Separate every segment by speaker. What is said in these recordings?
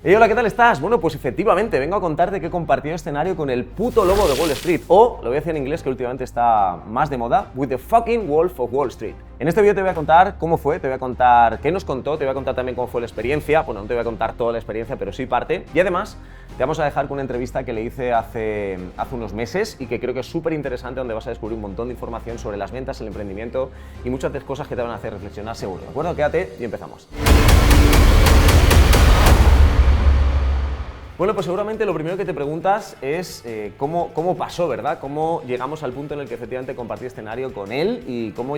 Speaker 1: Hey, hola, ¿qué tal estás? Bueno, pues efectivamente, vengo a contarte que he compartido escenario con el puto lobo de Wall Street, o, lo voy a decir en inglés que últimamente está más de moda, with the fucking wolf of Wall Street. En este vídeo te voy a contar cómo fue, te voy a contar qué nos contó, te voy a contar también cómo fue la experiencia, bueno, no te voy a contar toda la experiencia, pero sí parte, y además te vamos a dejar con una entrevista que le hice hace unos meses y que creo que es súper interesante, donde vas a descubrir un montón de información sobre las ventas, el emprendimiento y muchas cosas que te van a hacer reflexionar seguro, ¿de acuerdo? Quédate y empezamos. Bueno, pues seguramente lo primero que te preguntas es cómo pasó, ¿verdad? Cómo llegamos al punto en el que efectivamente compartí escenario con él y cómo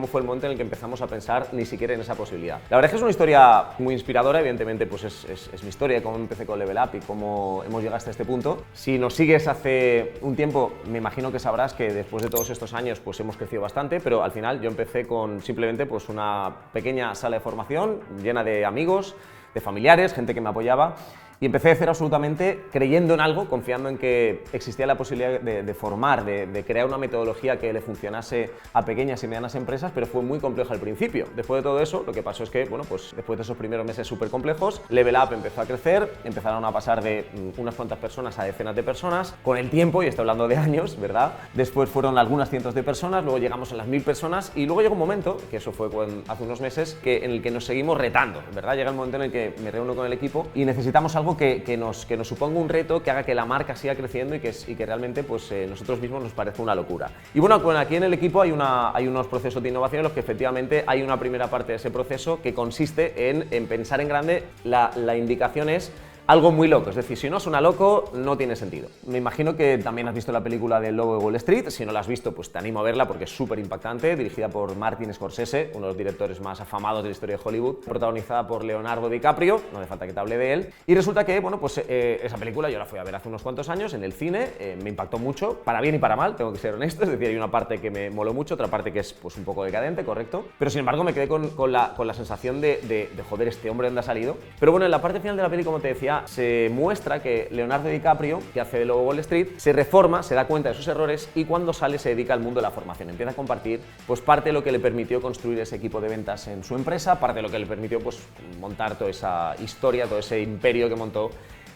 Speaker 1: fue el momento en el que empezamos a pensar ni siquiera en esa posibilidad. La verdad es que es una historia muy inspiradora, evidentemente pues es mi historia de cómo empecé con Level Up y cómo hemos llegado hasta este punto. Si nos sigues hace un tiempo, me imagino que sabrás que después de todos estos años pues hemos crecido bastante, pero al final yo empecé con simplemente pues una pequeña sala de formación llena de amigos, de familiares, gente que me apoyaba. Y empecé de cero absolutamente creyendo en algo, confiando en que existía la posibilidad de formar, de crear una metodología que le funcionase a pequeñas y medianas empresas, pero fue muy complejo al principio. Después de todo eso, lo que pasó es que, bueno, pues después de esos primeros meses súper complejos, Level Up empezó a crecer, empezaron a pasar de unas cuantas personas a decenas de personas. Con el tiempo, y estoy hablando de años, ¿verdad? Después fueron algunas cientos de personas, luego llegamos a las 1000 personas y luego llegó un momento, que eso fue hace unos meses, en el que nos seguimos retando, ¿verdad? Llega el momento en el que me reúno con el equipo y necesitamos algo que nos suponga un reto, que haga que la marca siga creciendo y que realmente pues, nosotros mismos nos parezca una locura. Y bueno, aquí en el equipo hay unos procesos de innovación en los que efectivamente hay una primera parte de ese proceso que consiste en pensar en grande. La indicación es algo muy loco, es decir, si no suena loco, no tiene sentido. Me imagino que también has visto la película del Lobo de Wall Street. Si no la has visto, pues te animo a verla porque es súper impactante, dirigida por Martin Scorsese, uno de los directores más afamados de la historia de Hollywood, protagonizada por Leonardo DiCaprio, no hace falta que te hable de él. Y resulta que, bueno, pues esa película yo la fui a ver hace unos cuantos años en el cine, me impactó mucho, para bien y para mal, tengo que ser honesto, es decir, hay una parte que me moló mucho, otra parte que es pues un poco decadente, correcto, pero sin embargo me quedé con la sensación de joder, este hombre dónde ha salido. Pero bueno, en la parte final de la peli, como te decía, se muestra que Leonardo DiCaprio, que hace de Lobo de Wall Street, se reforma, se da cuenta de sus errores y cuando sale se dedica al mundo de la formación. Empieza a compartir pues parte de lo que le permitió construir ese equipo de ventas en su empresa, parte de lo que le permitió pues montar toda esa historia, todo ese imperio que montó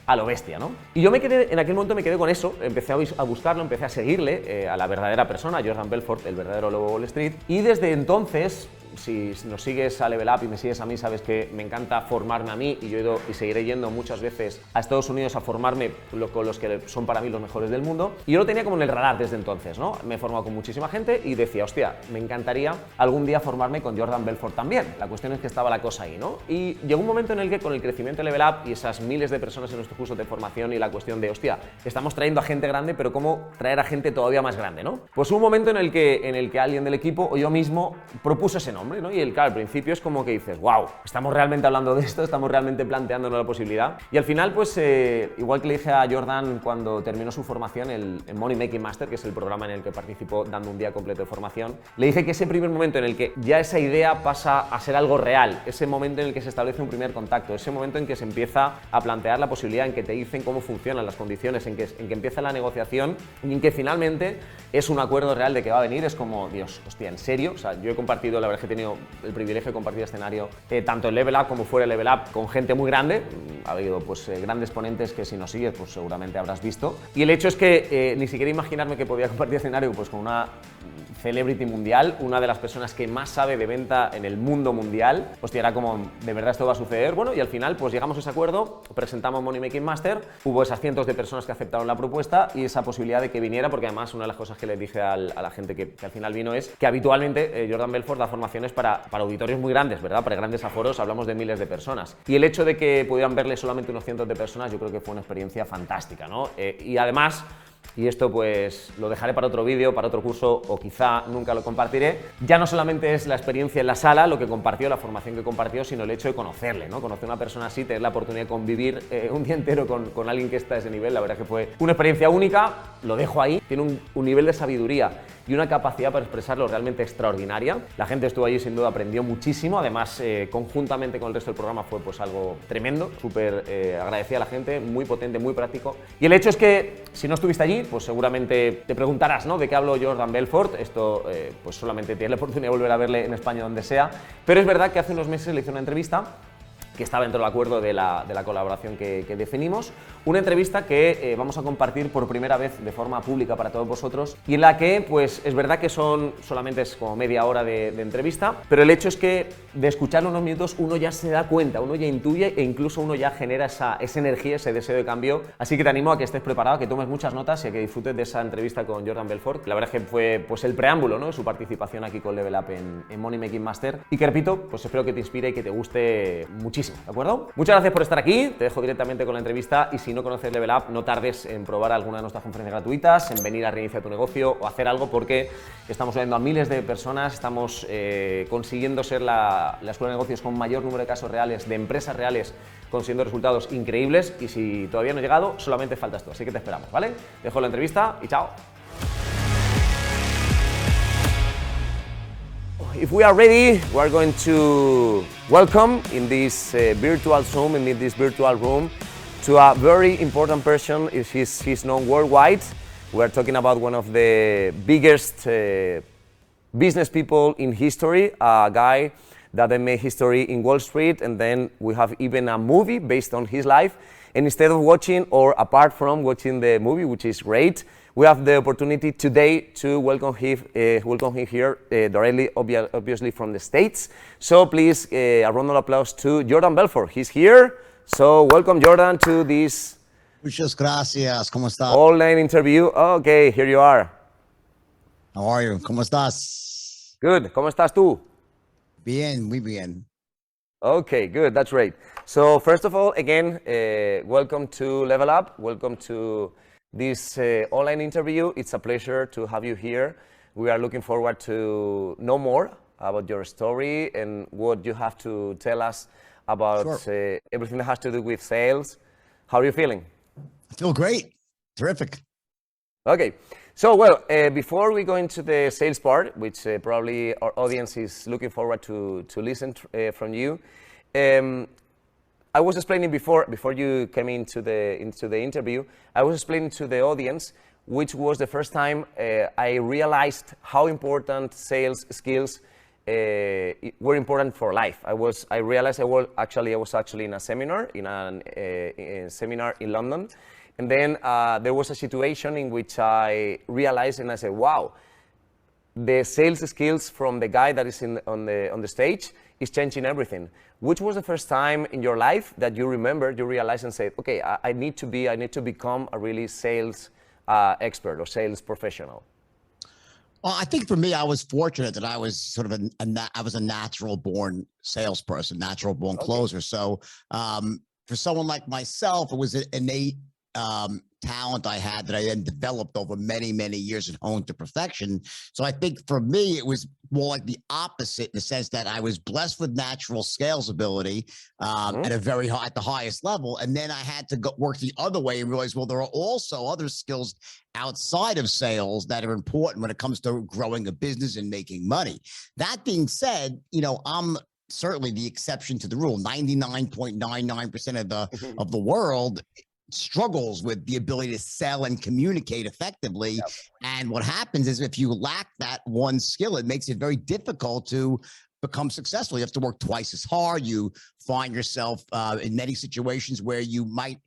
Speaker 1: a lo bestia, ¿no? Y yo en aquel momento me quedé con eso, empecé a buscarlo, empecé a seguirle a la verdadera persona, a Jordan Belfort, el verdadero Lobo de Wall Street, y desde entonces, si nos sigues a Level Up y me sigues a mí, sabes que me encanta formarme a mí y yo he ido y seguiré yendo muchas veces a Estados Unidos a formarme con los que son para mí los mejores del mundo. Y yo lo tenía como en el radar desde entonces, ¿no? Me he formado con muchísima gente y decía, hostia, me encantaría algún día formarme con Jordan Belfort también. La cuestión es que estaba la cosa ahí, ¿no? Y llegó un momento en el que con el crecimiento de Level Up y esas miles de personas en nuestro curso de formación y la cuestión de, hostia, estamos trayendo a gente grande, pero ¿cómo traer a gente todavía más grande, ¿no? Pues hubo un momento en el que alguien del equipo o yo mismo propuso ese nombre, ¿no? Y claro, al principio es como que dices, wow, estamos realmente hablando de esto, estamos realmente planteándonos la posibilidad. Y al final, pues igual que le dije a Jordan cuando terminó su formación, el Money Making Master, que es el programa en el que participó dando un día completo de formación, le dije que ese primer momento en el que ya esa idea pasa a ser algo real, ese momento en el que se establece un primer contacto, ese momento en que se empieza a plantear la posibilidad, en que te dicen cómo funcionan las condiciones, en que empieza la negociación y en que finalmente es un acuerdo real de que va a venir, es como, Dios, hostia, ¿en serio? O sea, yo he compartido, la verdad es que he tenido el privilegio de compartir escenario tanto en Level Up como fuera de Level Up con gente muy grande. Ha habido pues grandes ponentes que si nos sigues pues seguramente habrás visto. Y el hecho es que ni siquiera imaginarme que podía compartir escenario pues con una celebrity mundial, una de las personas que más sabe de venta en el mundo mundial. Hostia, era como, de verdad esto va a suceder. Bueno, y al final pues llegamos a ese acuerdo, presentamos Money Making Master, hubo esas cientos de personas que aceptaron la propuesta y esa posibilidad de que viniera, porque además una de las cosas que les dije a la gente que al final vino es que habitualmente Jordan Belfort da formaciones para auditorios muy grandes, ¿verdad? Para grandes aforos, hablamos de miles de personas. Y el hecho de que pudieran verle solamente unos cientos de personas, yo creo que fue una experiencia fantástica, ¿no? Y además, y esto pues lo dejaré para otro vídeo, para otro curso o quizá nunca lo compartiré, ya no solamente es la experiencia en la sala, lo que compartió, la formación que compartió, sino el hecho de conocerle, ¿no? Conocer a una persona así, tener la oportunidad de convivir un día entero con alguien que está a ese nivel, la verdad que fue una experiencia única, lo dejo ahí, tiene un nivel de sabiduría y una capacidad para expresarlo realmente extraordinaria. La gente estuvo allí, sin duda aprendió muchísimo, además conjuntamente con el resto del programa fue pues algo tremendo, súper agradecida a la gente, muy potente, muy práctico. Y el hecho es que si no estuviste allí, pues seguramente te preguntarás, ¿no? ¿De qué habló Jordan Belfort? Esto pues solamente tienes la oportunidad de volver a verle en España donde sea, pero es verdad que hace unos meses le hice una entrevista que está dentro del acuerdo de la colaboración que definimos. Una entrevista que vamos a compartir por primera vez de forma pública para todos vosotros y en la que, pues, es verdad que solamente es como media hora de entrevista, pero el hecho es que de escucharlo unos minutos uno ya se da cuenta, uno ya intuye e incluso uno ya genera esa energía, ese deseo de cambio. Así que te animo a que estés preparado, a que tomes muchas notas y a que disfrutes de esa entrevista con Jordan Belfort. La verdad es que fue, pues, el preámbulo, ¿no?, de su participación aquí con Level Up en Money Making Master y que, repito, pues espero que te inspire y que te guste muchísimo, ¿de acuerdo? Muchas gracias por estar aquí, te dejo directamente con la entrevista y si no conoces Level Up, no tardes en probar alguna de nuestras conferencias gratuitas, en venir a reiniciar tu negocio o hacer algo porque estamos ayudando a miles de personas, estamos consiguiendo ser la escuela de negocios con mayor número de casos reales, de empresas reales, consiguiendo resultados increíbles y si todavía no he llegado, solamente faltas tú, así que te esperamos, ¿vale? Te dejo la entrevista y chao. If we are ready, we are going to welcome in this virtual Zoom, in this virtual room, to a very important person. He's known worldwide. We are talking about one of the biggest business people in history, a guy that made history in Wall Street, and then we have even a movie based on his life. And instead of watching, or apart from watching the movie, which is great, we have the opportunity today to welcome him here directly, obviously from the States. So please, a round of applause to Jordan Belfort. He's here. So welcome, Jordan, to this
Speaker 2: Muchas gracias. ¿Cómo estás?
Speaker 1: online interview. Okay, here you are.
Speaker 2: How are you? ¿Cómo estás?
Speaker 1: Good. ¿Cómo estás tú?
Speaker 2: Bien, muy bien.
Speaker 1: Okay, good. That's great. So first of all, again, welcome to Level Up. Welcome to this online interview. It's a pleasure to have you here. We are looking forward to know more about your story and what you have to tell us about everything that has to do with sales. How are you feeling?
Speaker 2: I feel great. Terrific.
Speaker 1: Okay. So, well, before we go into the sales part, which probably our audience is looking forward to listen from you, I was explaining before you came into the interview, I was explaining to the audience which was the first time I realized how important sales skills were important for life. I realized I was actually in a seminar, in a seminar in London, and then there was a situation in which I realized and I said, wow, the sales skills from the guy that is on the stage is changing everything. Which was the first time in your life that you remembered, you realized and said, okay, I need to become a really sales expert or sales professional?
Speaker 2: Well, I think for me, I was fortunate that I was sort of I was a natural born salesperson, natural born closer. So for someone like myself, it was an innate talent I had that I then developed over many, many years and honed to perfection. So I think for me, it was more like the opposite in the sense that I was blessed with natural sales ability at the highest level. And then I had to go work the other way and realize, well, there are also other skills outside of sales that are important when it comes to growing a business and making money. That being said, I'm certainly the exception to the rule. 99.99% of the world struggles with the ability to sell and communicate effectively. Yep. And what happens is if you lack that one skill, it makes it very difficult to become successful. You have to work twice as hard. You find yourself in many situations where you might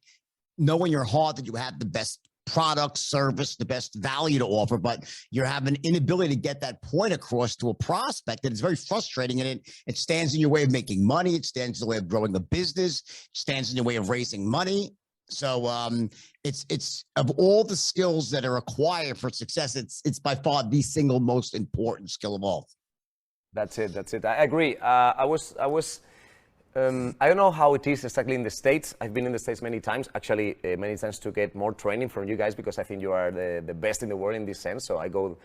Speaker 2: know in your heart that you have the best product, service, the best value to offer, but you have an inability to get that point across to a prospect. And it's very frustrating, and it stands in your way of making money. It stands in the way of growing a business. It stands in your way of raising money. So it's of all the skills that are required for success, it's by far the single most important skill of all.
Speaker 1: That's it. I agree. I don't know how it is exactly in the States. I've been in the States many times, actually many times to get more training from you guys because I think you are the best in the world in this sense. So I go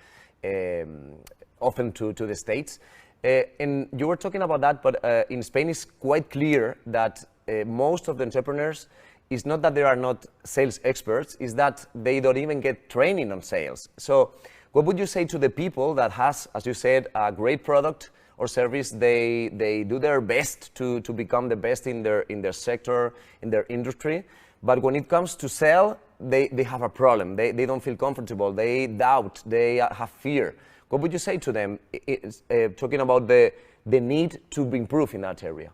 Speaker 1: often to the States. And you were talking about that, but in Spain it's quite clear that most of the entrepreneurs, it's not that they are not sales experts, it's that they don't even get training on sales. So what would you say to the people that has, as you said, a great product or service, they do their best to become the best in their sector, in their industry, but when it comes to sell, they have a problem. They don't feel comfortable, they doubt, they have fear. What would you say to them, talking about the need to improve in that area?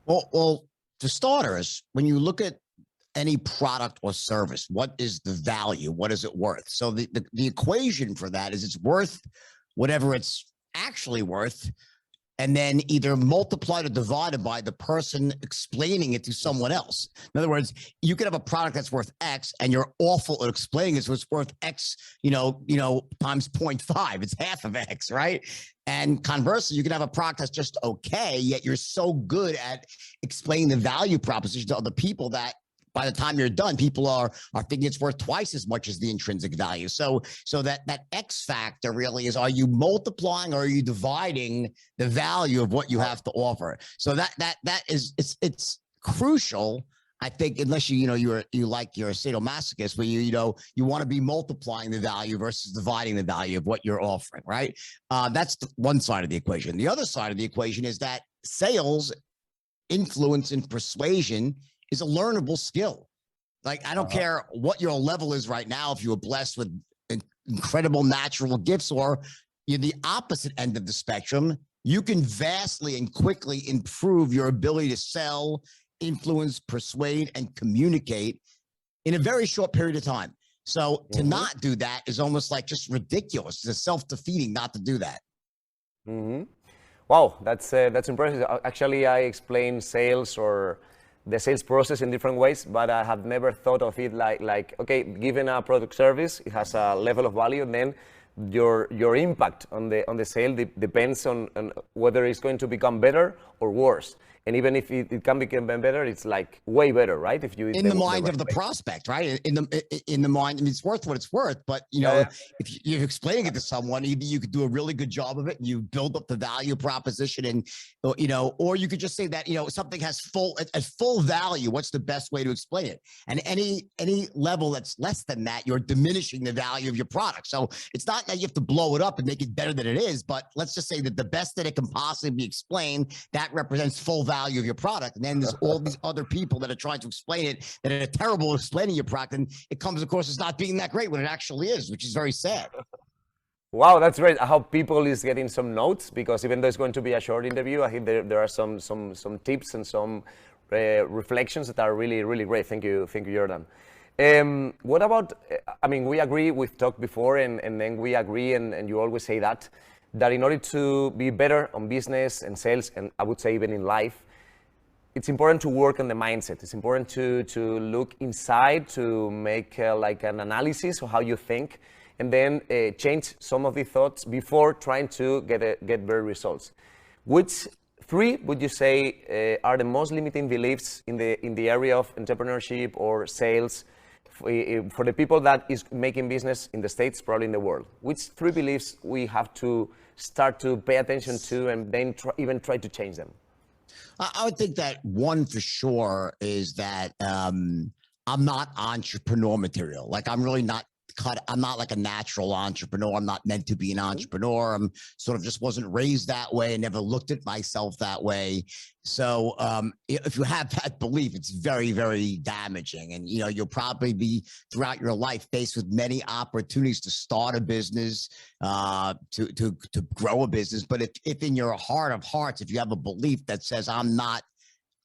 Speaker 2: Well, for starters, when you look at any product or service, what is the value? What is it worth? So the equation for that is it's worth whatever it's actually worth, and then either multiplied or divided by the person explaining it to someone else. In other words, you could have a product that's worth X and you're awful at explaining it, so it's worth X, times 0.5. It's half of X, right? And conversely, you can have a product that's just okay, yet you're so good at explaining the value proposition to other people that by the time you're done, people are thinking it's worth twice as much as the intrinsic value. So that X factor really is, are you multiplying or are you dividing the value of what you have to offer? So that is, it's crucial, I think, unless you're a sadomasochist, where you want to be multiplying the value versus dividing the value of what you're offering, right? That's the one side of the equation. The other side of the equation is that sales, influence, and persuasion is a learnable skill. Like, I don't care what your level is right now, if you were blessed with incredible natural gifts or you're the opposite end of the spectrum, you can vastly and quickly improve your ability to sell, influence, persuade, and communicate in a very short period of time. So to not do that is almost like just ridiculous. It's self-defeating not to do that.
Speaker 1: Wow, that's impressive. Actually, I explain sales or the sales process in different ways, but I have never thought of it like okay, given a product service, it has a level of value, and then your impact on the sale depends on whether it's going to become better or worse. And even if it can become better, it's like way better, right? If you
Speaker 2: in the mind of the prospect, right? In the mind, I mean, it's worth what it's worth. But if you're explaining it to someone, either you could do a really good job of it, and you build up the value proposition, and or you could just say that something has full value. What's the best way to explain it? And any level that's less than that, you're diminishing the value of your product. So it's not that you have to blow it up and make it better than it is, but let's just say that the best that it can possibly be explained, that represents full value of your product. And then there's all these other people that are trying to explain it that are terrible at explaining your product, and it comes across as not being that great when it actually is, which is very sad.
Speaker 1: Wow, that's great. I hope people is getting some notes, because even though it's going to be a short interview, I think there are some tips and some reflections that are really, really great. Thank you, Jordan. What about, I mean, we agree, we've talked before, and then we agree, and you always say that in order to be better on business and sales, and I would say even in life, it's important to work on the mindset. It's important to look inside, to make like an analysis of how you think, and then change some of the thoughts before trying to get better results. Which three would you say are the most limiting beliefs in the area of entrepreneurship or sales for the people that is making business in the States, probably in the world? Which three beliefs we have to start to pay attention to, and then even try to change them?
Speaker 2: I would think that one for sure is that I'm not entrepreneur material. Like, I'm really not I'm not like a natural entrepreneur. I'm not meant to be an entrepreneur. I'm sort of just wasn't raised that way and never looked at myself that way. So if you have that belief, it's very, very damaging. And, you'll probably be throughout your life faced with many opportunities to start a business, to grow a business. But if in your heart of hearts, if you have a belief that says, I'm not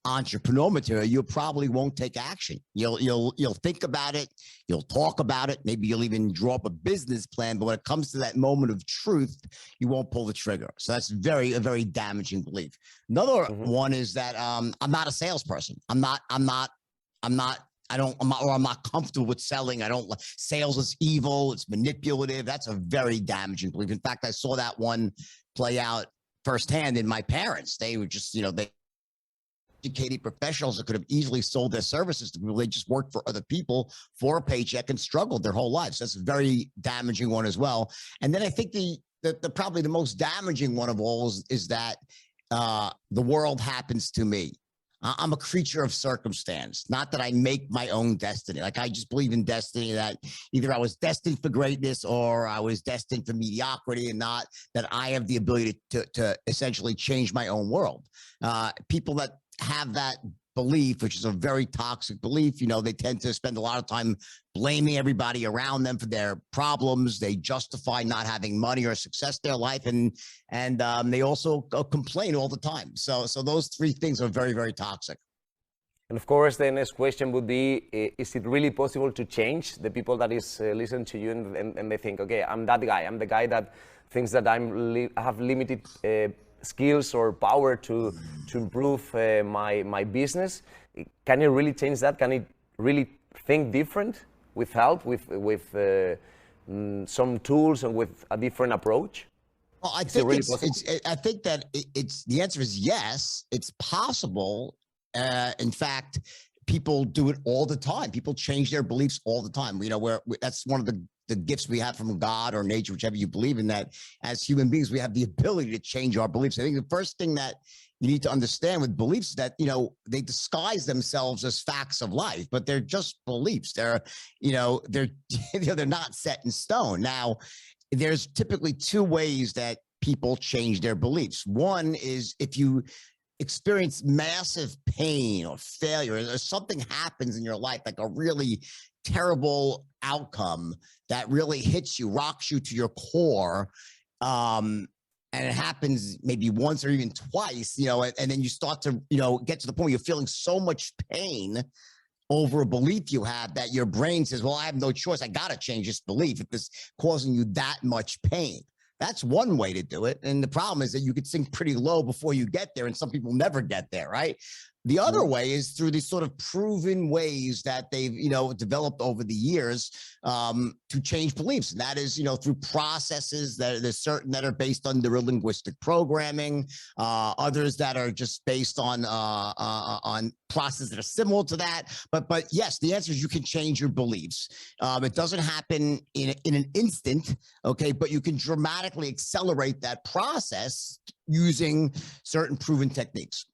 Speaker 2: entrepreneur material, you probably won't take action. You'll think about it, you'll talk about it, maybe you'll even draw up a business plan, but when it comes to that moment of truth, you won't pull the trigger. So that's a very damaging belief. Another one is that I'm not a salesperson. I'm not comfortable with selling. Sales is evil, it's manipulative. That's a very damaging belief. In fact, I saw that one play out firsthand in my parents. They were just, they educated professionals that could have easily sold their services to people. They just worked for other people for a paycheck and struggled their whole lives. That's a very damaging one as well. And then I think the probably the most damaging one of all is that the world happens to me. I'm a creature of circumstance, not that I make my own destiny. Like, I just believe in destiny, that either I was destined for greatness or I was destined for mediocrity, and not that I have the ability to essentially change my own world. People that have that belief, which is a very toxic belief, they tend to spend a lot of time blaming everybody around them for their problems. They justify not having money or success in their life, and they also complain all the time. So those three things are very, very toxic.
Speaker 1: And of course, the next question would be, is it really possible to change the people that is listen to you and they think, okay, I'm that guy. I'm the guy that thinks that I have limited skills or power to improve my business. Can you really change that? Can it really think different with help, with some tools and with a different approach?
Speaker 2: Well, I think I think that it's the answer is yes, it's possible. In fact, people do it all the time. People change their beliefs all the time. You know, that's one of the gifts we have from God or nature, whichever you believe in, that as human beings, we have the ability to change our beliefs. I think the first thing that you need to understand with beliefs is that, you know, they disguise themselves as facts of life, but they're just beliefs. They're not set in stone. Now, there's typically two ways that people change their beliefs. One is if you experience massive pain or failure, or something happens in your life, like a really terrible outcome that really hits you, rocks you to your core, and it happens maybe once or even twice, you know, and then you start to, you know, get to the point where you're feeling so much pain over a belief you have that your brain says, well, I have no choice. I got to change this belief if it's causing you that much pain. That's one way to do it. And the problem is that you could sink pretty low before you get there, and some people never get there, right? The other way is through these sort of proven ways that they've, you know, developed over the years to change beliefs. And that is, you know, through processes that there's certain that are based on neurolinguistic programming, others that are just based on processes that are similar to that. But yes, the answer is you can change your beliefs. It doesn't happen in an instant, okay? But you can dramatically accelerate that process using certain proven techniques.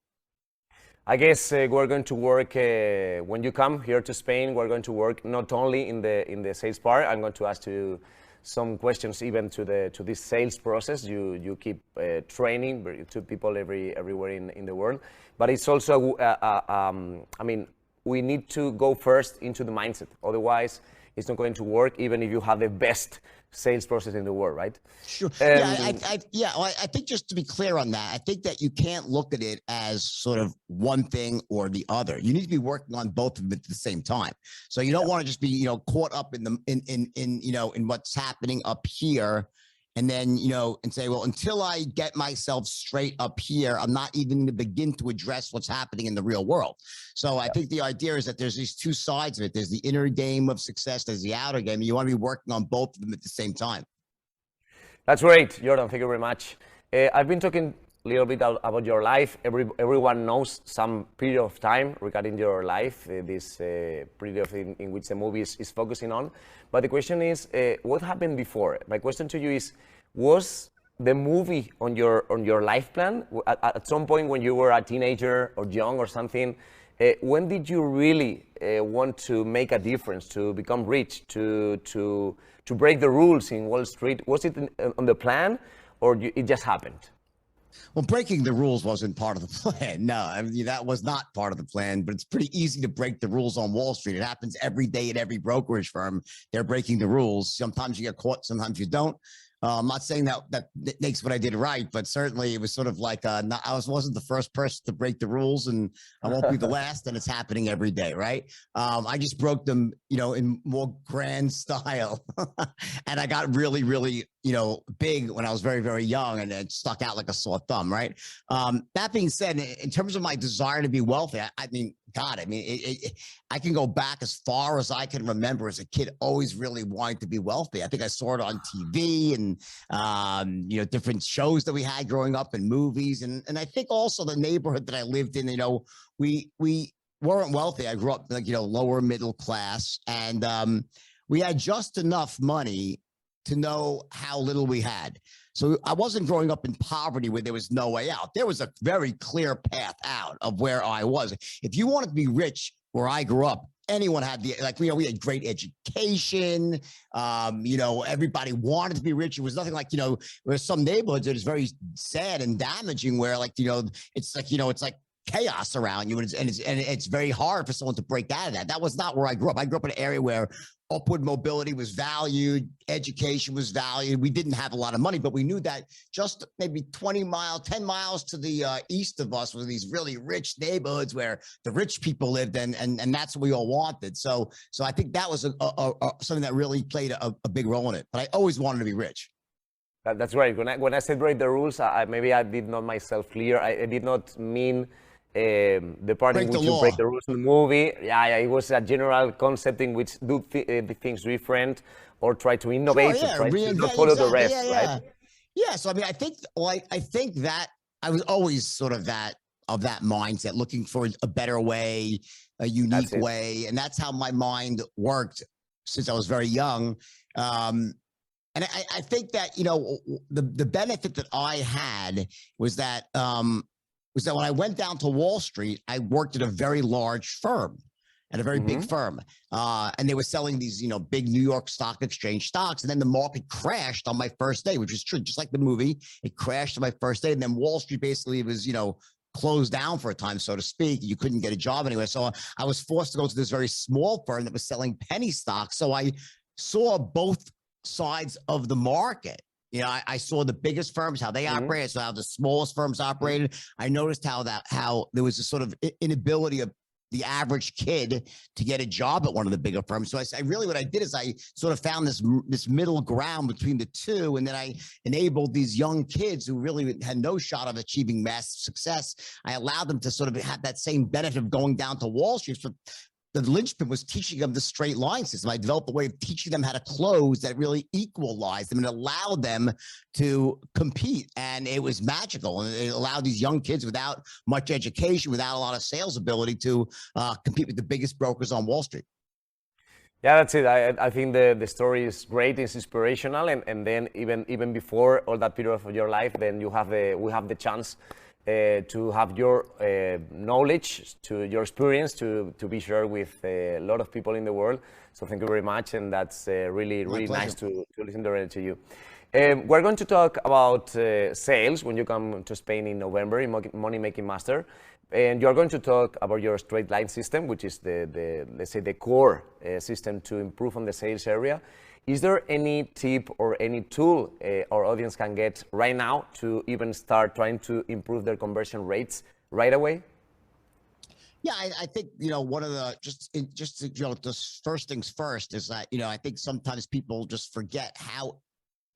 Speaker 1: I guess we're going to work when you come here to Spain. We're going to work not only in the sales part. I'm going to ask you some questions even to this sales process. You keep training to people everywhere in the world, but it's also I mean, we need to go first into the mindset. Otherwise, it's not going to work even if you have the best sales process in the world, right?
Speaker 2: Sure. I think just to be clear on that, I think that you can't look at it as sort of one thing or the other. You need to be working on both of them at the same time. So you don't want to just be, you know, caught up in what's happening up here, and then, you know, and say, well, until I get myself straight up here, I'm not even going to begin to address what's happening in the real world. So I think the idea is that there's these two sides of it. There's the inner game of success, there's the outer game. And you want to be working on both of them at the same time.
Speaker 1: That's great, Jordan. Thank you very much. I've been talking a little bit about your life. Everyone knows some period of time regarding your life, this period in which the movie is focusing on. But the question is, what happened before? My question to you is, was the movie on your life plan at some point when you were a teenager or young or something? When did you really want to make a difference, to become rich, to break the rules in Wall Street? Was it on the plan, or it just happened?
Speaker 2: Well, breaking the rules wasn't part of the plan. No, I mean, that was not part of the plan, but it's pretty easy to break the rules on Wall Street. It happens every day at every brokerage firm. They're breaking the rules. Sometimes you get caught, sometimes you don't. I'm not saying that makes what I did right, but certainly it was sort of like I wasn't the first person to break the rules, and I won't be the last, and it's happening every day, right? I just broke them, you know, in more grand style, and I got really, really, you know, big when I was very, very young, and it stuck out like a sore thumb, right? That being said, in terms of my desire to be wealthy, I mean, God, I mean, I can go back as far as I can remember as a kid, always really wanting to be wealthy. I think I saw it on TV and, you know, different shows that we had growing up and movies. And I think also the neighborhood that I lived in, you know, we weren't wealthy. I grew up like, you know, lower middle class, and we had just enough money to know how little we had. So I wasn't growing up in poverty where there was no way out. There was a very clear path out of where I was. If you wanted to be rich where I grew up, anyone had we had great education. You know, everybody wanted to be rich. It was nothing like, you know, there's some neighborhoods that is very sad and damaging where, like, you know, it's like chaos around you, and it's very hard for someone to break out of that. That was not where I grew up. I grew up in an area where upward mobility was valued, education was valued. We didn't have a lot of money, but we knew that just maybe 10 miles to the east of us were these really rich neighborhoods where the rich people lived, and that's what we all wanted. So I think that was something that really played a big role in it. But I always wanted to be rich.
Speaker 1: That's right. When I said break the rules, maybe I did not myself clear. I did not mean the part in which you break the rules in the movie. Yeah, it was a general concept in which do the things different or try to innovate,
Speaker 2: sure,
Speaker 1: try to not follow the rest, right?
Speaker 2: Yeah. So I mean, I think that I was always sort of that mindset, looking for a better way, a unique way, and that's how my mind worked since I was very young. And I think that, you know, the benefit that I had was that when I went down to Wall Street, I worked at a very large firm, at a very big firm. And they were selling these, you know, big New York Stock Exchange stocks. And then the market crashed on my first day, which is true. Just like the movie, it crashed on my first day. And then Wall Street basically was, you know, closed down for a time, so to speak. You couldn't get a job anywhere. So I was forced to go to this very small firm that was selling penny stocks. So I saw both sides of the market. You know, I saw the biggest firms, how they operated, so how the smallest firms operated. I noticed how there was a sort of inability of the average kid to get a job at one of the bigger firms. So what I did is I sort of found this middle ground between the two, and then I enabled these young kids who really had no shot of achieving massive success. I allowed them to sort of have that same benefit of going down to Wall Street. So the linchpin was teaching them the straight line system. I developed a way of teaching them how to close that really equalized them and allowed them to compete. And it was magical. And it allowed these young kids without much education, without a lot of sales ability, to compete with the biggest brokers on Wall Street.
Speaker 1: Yeah, that's it. I think the story is great. It's inspirational. And then even before all that period of your life, then we have the chance to have your knowledge, to your experience, to be shared with a lot of people in the world. So thank you very much, and that's really nice to listen to you. We're going to talk about sales when you come to Spain in November in Money Making Master, and you're going to talk about your straight line system, which is let's say the core system to improve on the sales area. Is there any tip or any tool our audience can get right now to even start trying to improve their conversion rates right away?
Speaker 2: Yeah, I think, you know, one of the just first things first is that, you know, I think sometimes people just forget how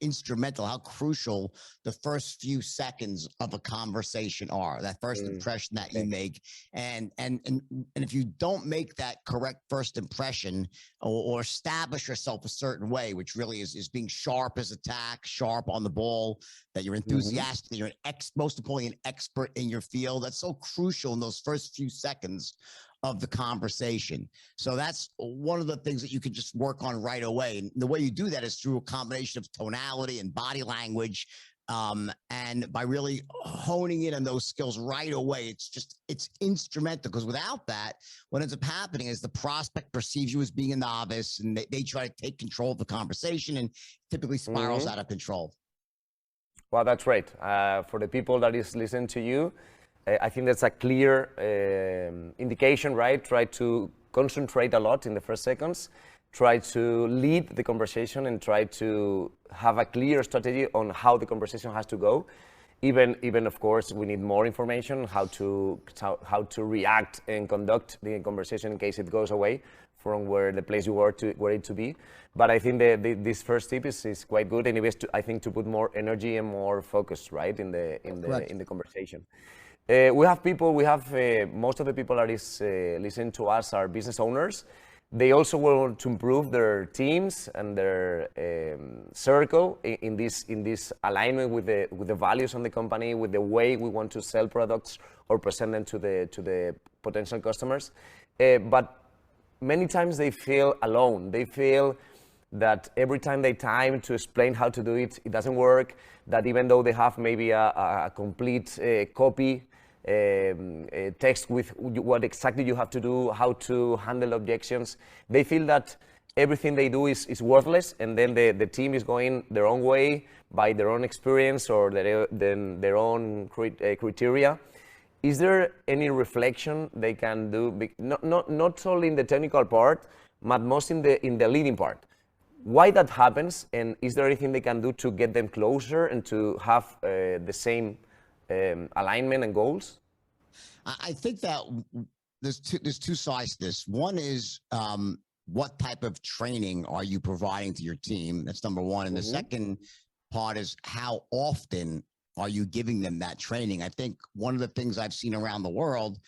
Speaker 2: instrumental, how crucial the first few seconds of a conversation are, that first impression that you make. And if you don't make that correct first impression or establish yourself a certain way, which really is being sharp as a tack, sharp on the ball, that you're enthusiastic, that you're most importantly, an expert in your field, that's so crucial in those first few seconds of the conversation. So that's one of the things that you can just work on right away. And the way you do that is through a combination of tonality and body language. And by really honing in on those skills right away, it's instrumental, because without that, what ends up happening is the prospect perceives you as being a novice, and they try to take control of the conversation, and typically spirals out of control.
Speaker 1: Well, that's right. For the people that is listening to you, I think that's a clear indication, right? Try to concentrate a lot in the first seconds, try to lead the conversation, and try to have a clear strategy on how the conversation has to go. Even of course, we need more information, how to react and conduct the conversation in case it goes away from where the place you were to be. But I think this first tip is quite good, anyways. I think to put more energy and more focus, right, in the conversation. We have most of the people that is listening to us are business owners. They also want to improve their teams and their circle in this alignment with the values of the company, with the way we want to sell products or present them to the potential customers. But many times they feel alone. They feel that every time they time to explain how to do it, it doesn't work. That even though they have maybe a complete copy, text with what exactly you have to do, how to handle objections, they feel that everything they do is worthless, and then the team is going their own way by their own experience or their own criteria. is there any reflection they can do? Not only in the technical part, but most in the leading part. Why that happens, and is there anything they can do to get them closer and to have the same alignment and goals?
Speaker 2: I think that there's two sides to this. One is what type of training are you providing to your team? That's number one. And the second part is how often are you giving them that training? I think one of the things I've seen around the world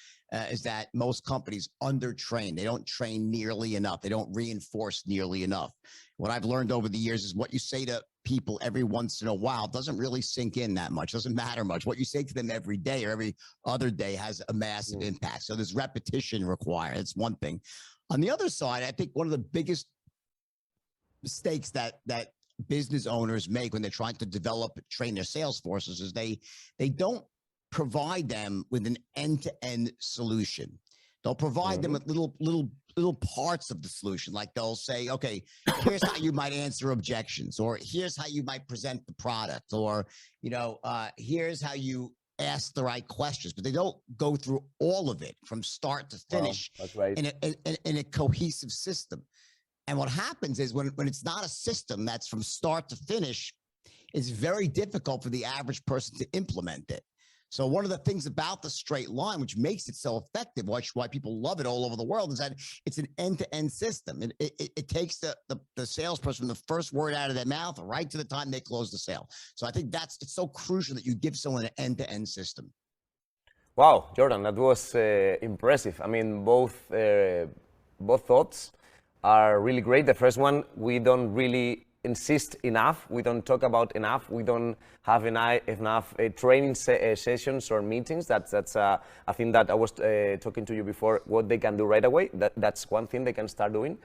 Speaker 2: is that most companies undertrain. They don't train nearly enough. They don't reinforce nearly enough. What I've learned over the years is what you say to people every once in a while doesn't really sink in that much, doesn't matter much. What you say to them every day or every other day has a massive impact. So there's repetition required. That's one thing. On the other side, I think one of the biggest mistakes that business owners make when they're trying to develop, train their sales forces is they don't provide them with an end-to-end solution. They'll provide them with little parts of the solution. Like they'll say, okay, here's how you might answer objections, or here's how you might present the product, or, here's how you ask the right questions, but they don't go through all of it from start to finish
Speaker 1: that's right.
Speaker 2: in a cohesive system. And what happens is when it's not a system that's from start to finish, it's very difficult for the average person to implement it. So one of the things about the straight line, which makes it so effective, why people love it all over the world, is that it's an end-to-end system. It takes the salesperson, the first word out of their mouth, right to the time they close the sale. So I think it's so crucial that you give someone an end-to-end system.
Speaker 1: Wow, Jordan, that was impressive. I mean, both thoughts are really great. The first one, we don't really insist enough. We don't talk about enough. We don't have enough training sessions or meetings. That's a thing that I was talking to you before, what they can do right away. That's one thing they can start doing.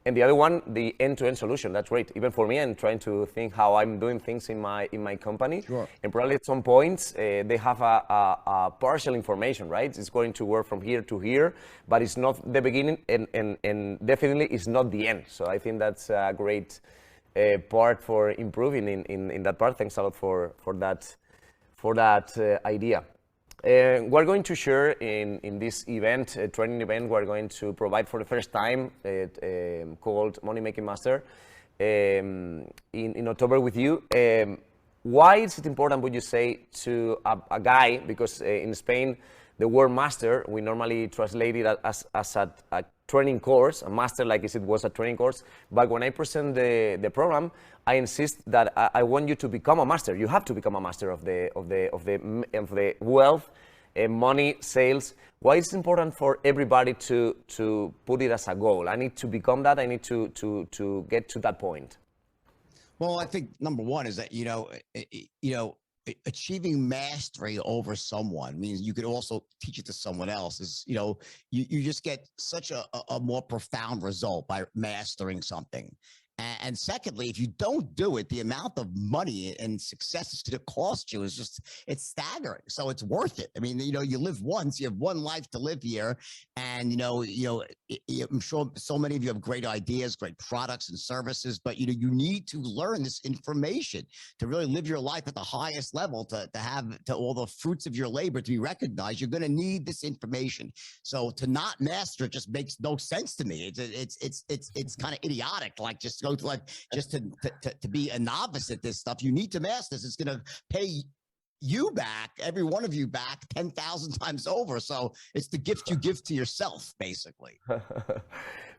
Speaker 1: And the other one, the end-to-end solution. That's great. Even for me, I'm trying to think how I'm doing things in my company. Sure. And probably at some points, they have a partial information, right? It's going to work from here to here, but it's not the beginning, and definitely it's not the end. So I think that's a great part for improving in that part. Thanks a lot for that idea. We're going to share in this event, a training event, we're going to provide for the first time called Money Making Master in October with you. Why is it important, would you say, to a guy, because in Spain, the word master, we normally translate it as a training course, a master like it was a training course. But when I present the program, I insist that I want you to become a master. You have to become a master of the wealth, money, sales. Why is it important for everybody to put it as a goal? I need to become that. I need to get to that point.
Speaker 2: Well, I think number one is that achieving mastery over someone means you could also teach it to someone else. Is you just get such a more profound result by mastering something. And secondly, if you don't do it, the amount of money and success it's going to cost you is it's staggering. So it's worth it. I mean, you live once, you have one life to live here. And, I'm sure so many of you have great ideas, great products and services, but, you need to learn this information to really live your life at the highest level, to have all the fruits of your labor to be recognized. You're going to need this information. So to not master it just makes no sense to me. It's kind of idiotic. Like just to be a novice at this stuff. You need to master this. It's going to pay you back, every one of you back 10,000 times over. So it's the gift you give to yourself, basically.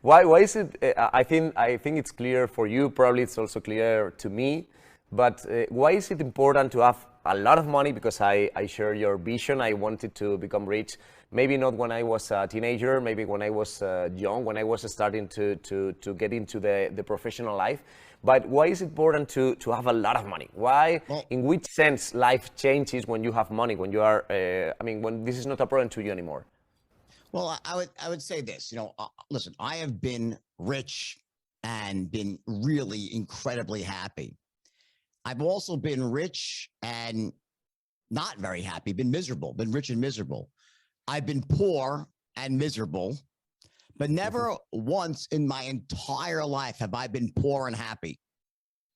Speaker 1: Why is it? I think it's clear for you. Probably it's also clear to me. But why is it important to have a lot of money? Because I share your vision. I wanted to become rich. Maybe not when I was a teenager, maybe when I was young, when I was starting to get into the professional life. But why is it important to have a lot of money? Why, in which sense life changes when you have money, when you are, when this is not a problem to you anymore?
Speaker 2: Well, I would say this, listen, I have been rich and been really incredibly happy. I've also been rich and not very happy, been miserable, been rich and miserable. I've been poor and miserable, but never once in my entire life have I been poor and happy.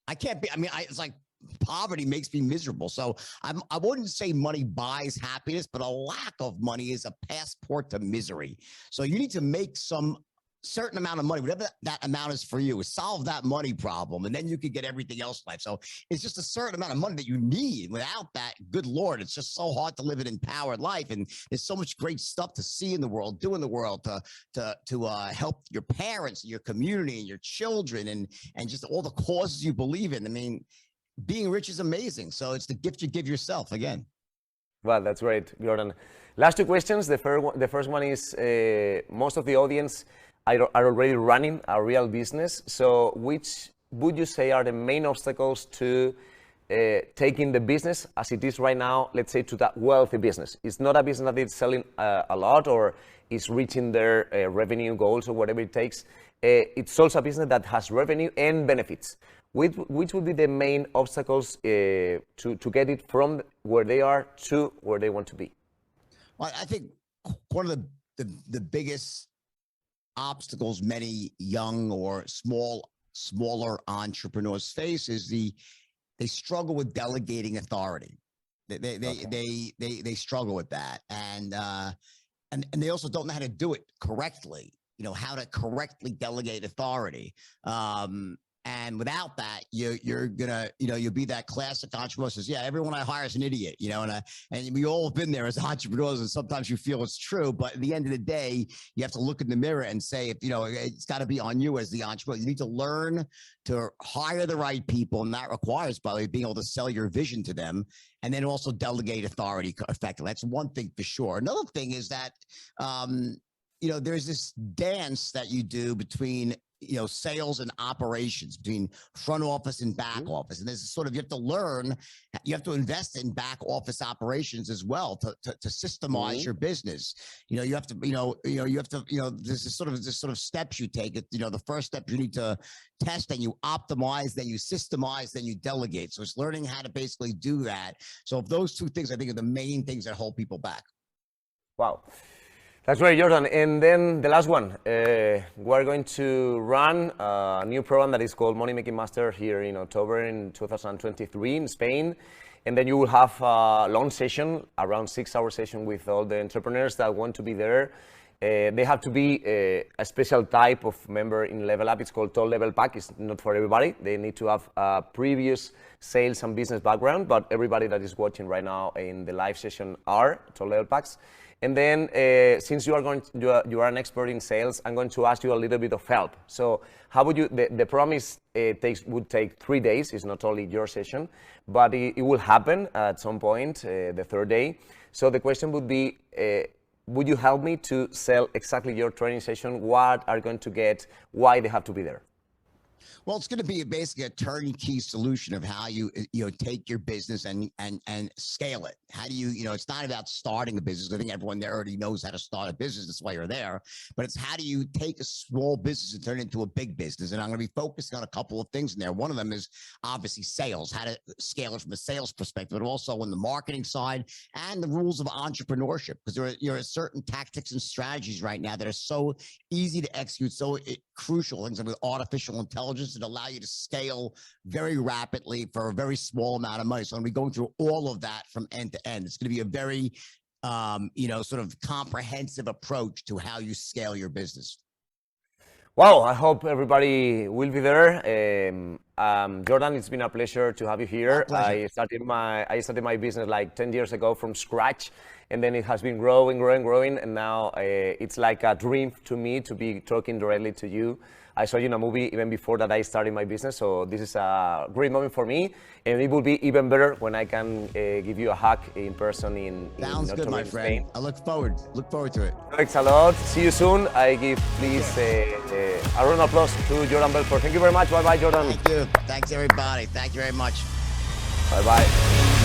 Speaker 2: I can't be, it's like poverty makes me miserable. So I wouldn't say money buys happiness, but a lack of money is a passport to misery. So you need to make some certain amount of money, whatever that amount is for you, solve that money problem, and then you can get everything else in life. So it's just a certain amount of money that you need. Without that, good Lord, it's just so hard to live an empowered life. And there's so much great stuff to see in the world, do in the world, to help your parents, your community, and your children, and just all the causes you believe in. I mean, being rich is amazing. So it's the gift you give yourself again.
Speaker 1: Well, that's great, Jordan. Last two questions. The first one is, most of the audience are already running a real business. So which would you say are the main obstacles to taking the business as it is right now, let's say, to that wealthy business? It's not a business that is selling a lot or is reaching their revenue goals or whatever it takes. It's also a business that has revenue and benefits. Which would be the main obstacles to get it from where they are to where they want to be?
Speaker 2: Well, I think one of the biggest obstacles many young or smaller entrepreneurs face is they struggle with delegating authority. They struggle with that, and they also don't know how to do it correctly. You know, how to correctly delegate authority. And without that, you're gonna, you'll be that classic entrepreneur says, yeah, everyone I hire is an idiot, and we all have been there as entrepreneurs, and sometimes you feel it's true, but at the end of the day, you have to look in the mirror and say, if it's got to be on you as the entrepreneur. You need to learn to hire the right people, and that requires, by the way, being able to sell your vision to them, and then also delegate authority effectively. That's one thing for sure. Another thing is that, there's this dance that you do between sales and operations, between front office and back office. And there's you have to learn, you have to invest in back office operations as well to systemize your business. You have to, there's this sort of steps you take. The first step, you need to test, then you optimize, then you systemize, then you delegate. So it's learning how to basically do that. So if those two things, I think, are the main things that hold people back.
Speaker 1: Wow. That's great, Jordan. And then the last one, we're going to run a new program that is called Money Making Master here in October in 2023 in Spain. And then you will have a long session, around 6-hour session with all the entrepreneurs that want to be there. They have to be a special type of member in Level Up. It's called Top Level Pack. It's not for everybody. They need to have a previous sales and business background, but everybody that is watching right now in the live session are Top Level Packs. And then, since you are an expert in sales, I'm going to ask you a little bit of help. So, how would you? The promise would take 3 days. It's not only your session, but it will happen at some point, the third day. So the question would be, would you help me to sell exactly your training session? What are going to get? Why they have to be there?
Speaker 2: Well, it's going to be basically a turnkey solution of how you take your business and scale it. How do you, it's not about starting a business. I think everyone there already knows how to start a business. That's why you're there. But it's how do you take a small business and turn it into a big business? And I'm going to be focusing on a couple of things in there. One of them is obviously sales, how to scale it from a sales perspective, but also on the marketing side and the rules of entrepreneurship. Because there are certain tactics and strategies right now that are so easy to execute, so crucial, things like with artificial intelligence that allow you to scale very rapidly for a very small amount of money. So I'm going to be going through all of that from end to end. It's going to be a very, sort of comprehensive approach to how you scale your business.
Speaker 1: Wow, I hope everybody will be there. Jordan, it's been a pleasure to have you here. I started my business like 10 years ago from scratch, and then it has been growing, and now it's like a dream to me to be talking directly to you. I saw you in a movie even before that I started my business, so this is a great moment for me, and it will be even better when I can give you a hug in person in
Speaker 2: Sounds good, my friend.
Speaker 1: Spain.
Speaker 2: I look forward to it.
Speaker 1: Thanks a lot. See you soon. I give, please, a round of applause to Jordan Belfort. Thank you very much. Bye-bye, Jordan.
Speaker 2: Thank you. Thanks, everybody. Thank you very much.
Speaker 1: Bye-bye.